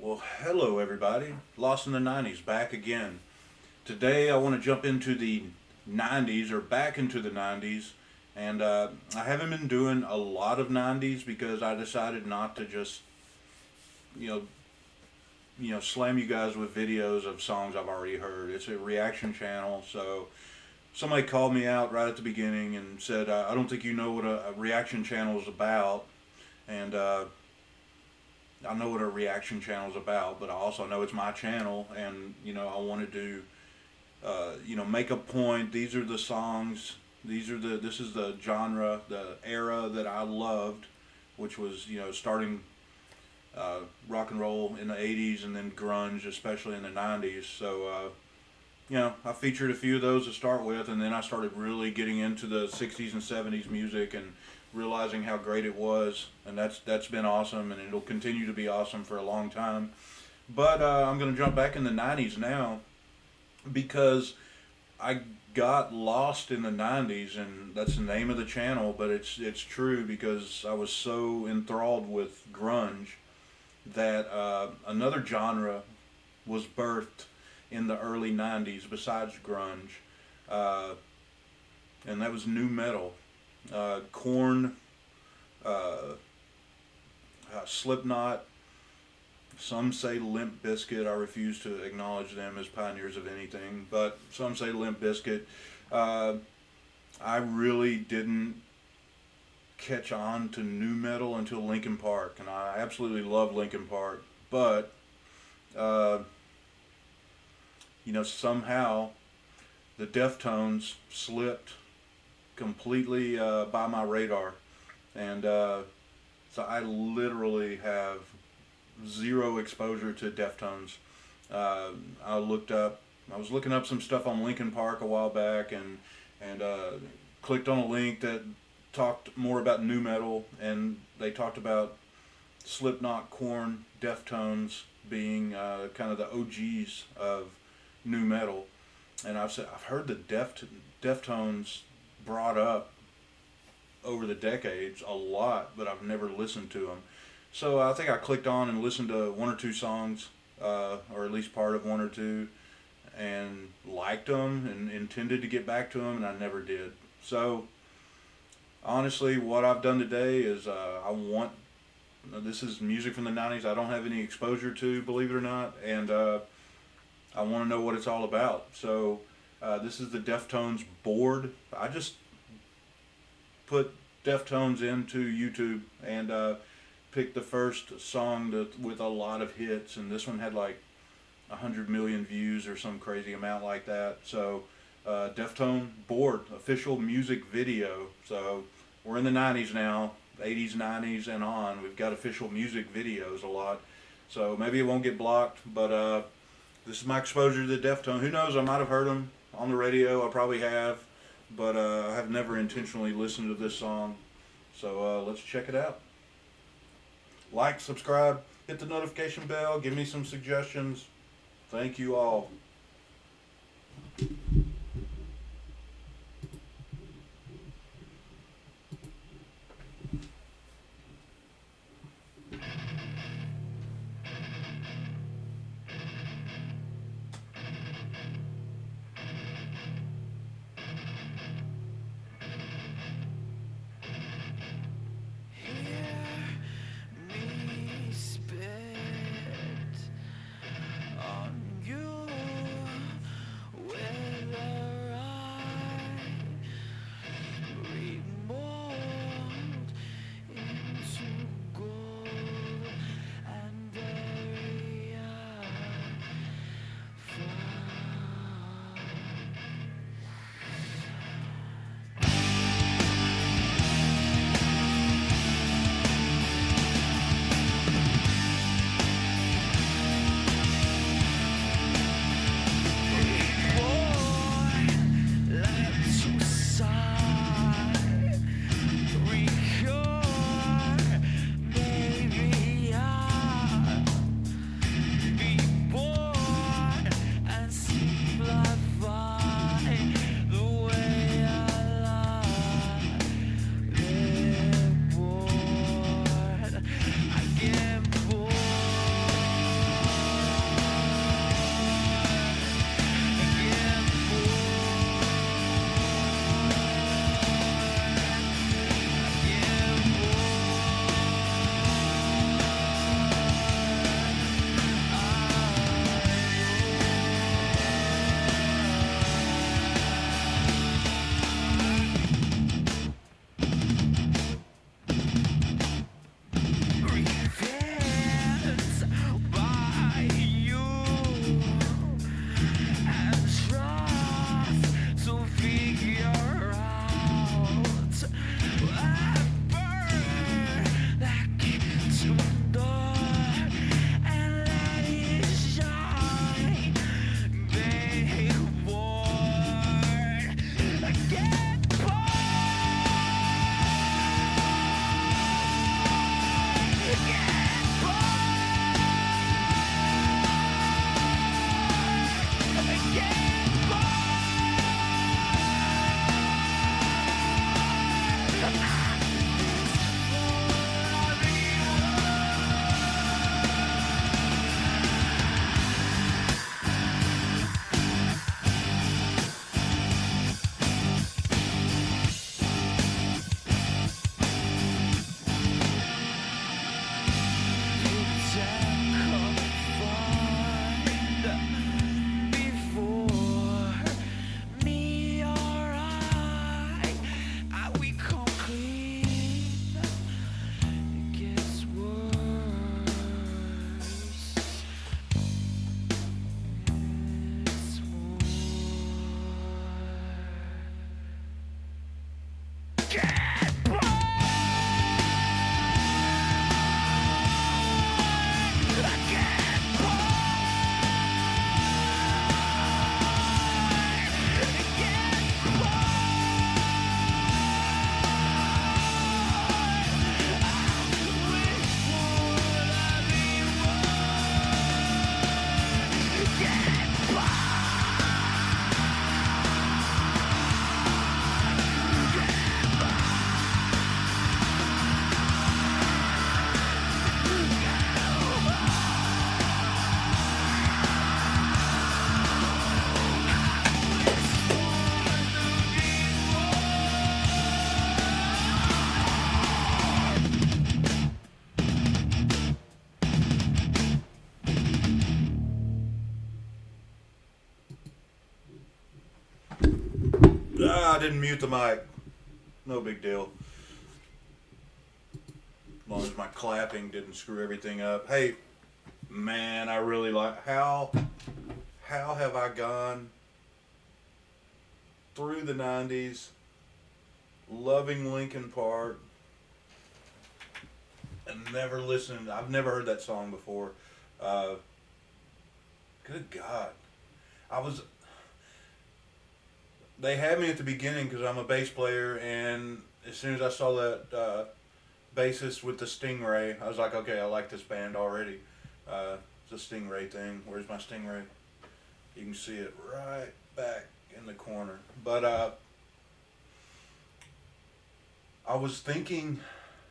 Well, hello everybody. Lost in the 90s, back again. Today I want to jump into the 90s or back into the 90s. And I haven't been doing a lot of 90s because I decided not to just, you know, slam you guys with videos of songs I've already heard. It's a reaction channel, so somebody called me out right at the beginning and said, I don't think you know what a reaction channel is about. And I know what a reaction channel is about, but I also know it's my channel, and I wanted to, make a point. These are the songs. This is the genre, the era that I loved, which was starting rock and roll in the '80s and then grunge, especially in the '90s. So I featured a few of those to start with, and then I started really getting into the '60s and '70s music and realizing how great it was, and that's been awesome, and it'll continue to be awesome for a long time. But I'm gonna jump back in the '90s now because I got lost in the '90s, and that's the name of the channel. But it's true because I was so enthralled with grunge that another genre was birthed in the early '90s besides grunge, uh, and that was new metal. Corn, uh, Slipknot. Some say Limp Bizkit. I refuse to acknowledge them as pioneers of anything, but some say Limp Bizkit. Uh, I really didn't catch on to new metal until Linkin Park, and I absolutely love Linkin Park. But uh, somehow the Deftones slipped completely by my radar, and so I literally have zero exposure to Deftones. Uh, I looked up, I was looking up some stuff on Linkin Park a while back, and clicked on a link that talked more about new metal, and they talked about Slipknot, Corn, Deftones being kind of the OGs of new metal, and I've heard the Deftones brought up over the decades a lot, but I've never listened to them. So I think I clicked on and listened to one or two songs, or at least part of one or two, and liked them and intended to get back to them, and I never did. So honestly, what I've done today is this is music from the '90s I don't have any exposure to, believe it or not, and I want to know what it's all about. So this is the Deftones board. I just put Deftones into YouTube and picked the first song with a lot of hits, and this one had like 100 million views or some crazy amount like that. So Deftone board official music video. So we're in the '90s now, '80s, '90s, and on. We've got official music videos a lot. So maybe it won't get blocked, but this is my exposure to the Deftones. Who knows? I might have heard them on the radio. I probably have, but I have never intentionally listened to this song. So let's check it out. Like, subscribe, hit the notification bell, give me some suggestions. Thank you all. Hear me spit on you. I didn't mute the mic. No big deal. As long as my clapping didn't screw everything up. Hey, man, I really like how have I gone through the 90s loving Linkin Park and never listened. I've never heard that song before. Good God. They had me at the beginning because I'm a bass player, and as soon as I saw that bassist with the Stingray, I was like, okay, I like this band already. It's a Stingray thing. Where's my Stingray? You can see it right back in the corner. But I was thinking,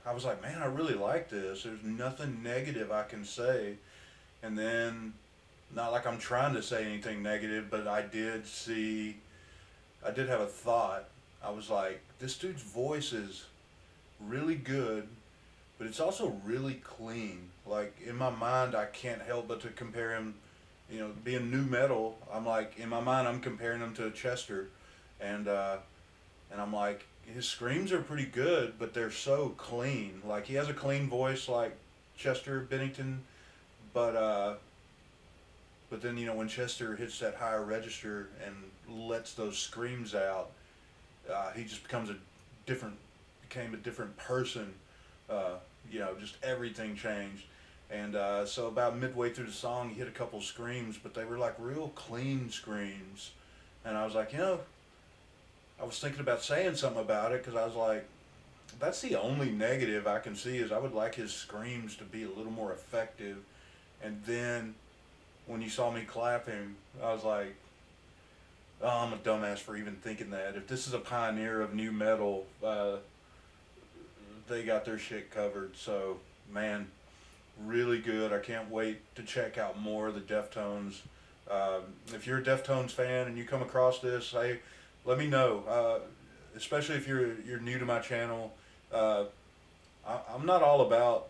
I was like, man, I really like this. There's nothing negative I can say. And then, not like I'm trying to say anything negative, but I did have a thought. I was like, this dude's voice is really good, but it's also really clean. Like, in my mind, I can't help but to compare him, being new metal. I'm like, in my mind, I'm comparing him to Chester. And I'm like, his screams are pretty good, but they're so clean. Like, he has a clean voice like Chester Bennington, but then, when Chester hits that higher register and lets those screams out, he just became a different person. Just everything changed. And so about midway through the song, he hit a couple screams, but they were like real clean screams. And I was like, I was thinking about saying something about it, because I was like, that's the only negative I can see, is I would like his screams to be a little more effective. And then when you saw me clapping, I was like, oh, I'm a dumbass for even thinking that. If this is a pioneer of new metal, they got their shit covered. So, man, really good. I can't wait to check out more of the Deftones. If you're a Deftones fan and you come across this, let me know. Especially if you're new to my channel. I'm not all about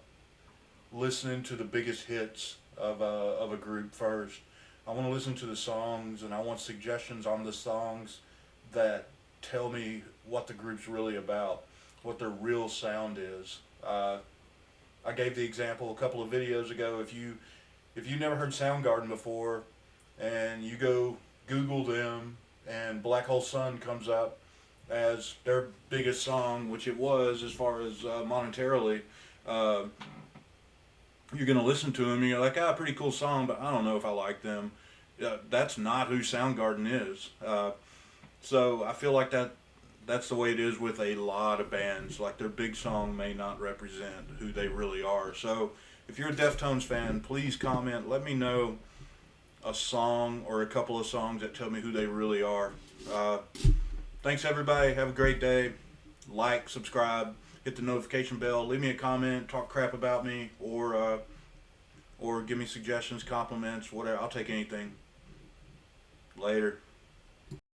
listening to the biggest hits of a group first. I want to listen to the songs, and I want suggestions on the songs that tell me what the group's really about, what their real sound is. I gave the example a couple of videos ago. If you never heard Soundgarden before, and you go Google them, and Black Hole Sun comes up as their biggest song, which it was as far as monetarily, you're going to listen to them and you're like, pretty cool song, but I don't know if I like them. That's not who Soundgarden is. So I feel like that's the way it is with a lot of bands. Like, their big song may not represent who they really are. So if you're a Deftones fan, please comment. Let me know a song or a couple of songs that tell me who they really are. Thanks, everybody. Have a great day. Like, subscribe, hit the notification bell, leave me a comment, talk crap about me, or give me suggestions, compliments, whatever. I'll take anything. Later.